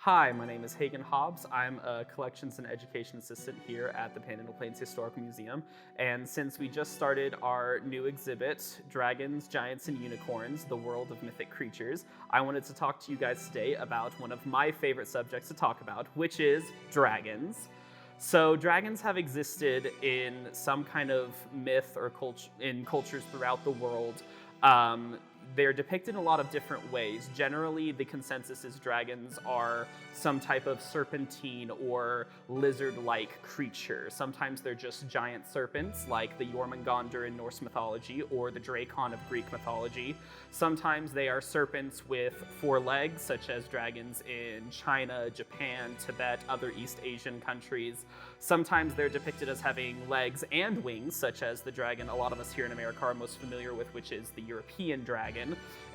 Hi, my name is Hagen. I'm a collections and education assistant here at the Panhandle-Plains Historical Museum. And since we just started our new exhibit, Dragons, Giants, and Unicorns, the World of Mythic Creatures, I wanted to talk to you guys today about one of my favorite subjects to talk about, which is dragons. So dragons have existed in some kind of myth or in cultures throughout the world. They're depicted in a lot of different ways. Generally, the consensus is dragons are some type of serpentine or lizard-like creature. Sometimes they're just giant serpents, like the Jormungandr in Norse mythology or the Drakon of Greek mythology. Sometimes they are serpents with four legs, such as dragons in China, Japan, Tibet, other East Asian countries. Sometimes they're depicted as having legs and wings, such as the dragon a lot of us here in America are most familiar with, which is the European dragon.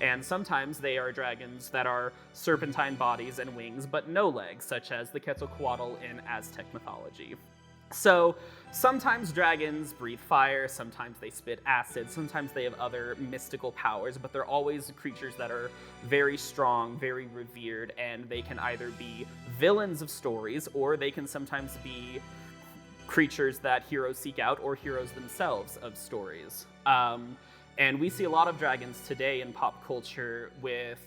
And sometimes they are dragons that are serpentine bodies and wings, but no legs, such as the Quetzalcoatl in Aztec mythology. So sometimes dragons breathe fire, sometimes they spit acid, sometimes they have other mystical powers, but they're always creatures that are very strong, very revered, and they can either be villains of stories or they can sometimes be creatures that heroes seek out or heroes themselves of stories. And we see a lot of dragons today in pop culture with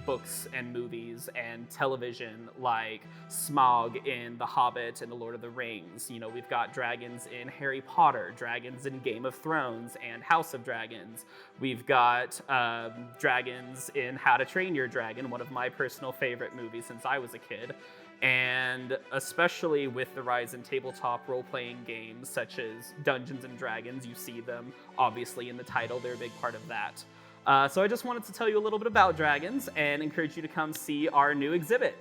books and movies and television like Smaug in The Hobbit and The Lord of the Rings. You know, we've got dragons in Harry Potter, dragons in Game of Thrones and House of Dragons. We've got dragons in How to Train Your Dragon, one of my personal favorite movies since I was a kid. And especially with the rise in tabletop role-playing games such as Dungeons & Dragons, you see them obviously in the title, they're a big part of that. So I just wanted to tell you a little bit about dragons and encourage you to come see our new exhibit.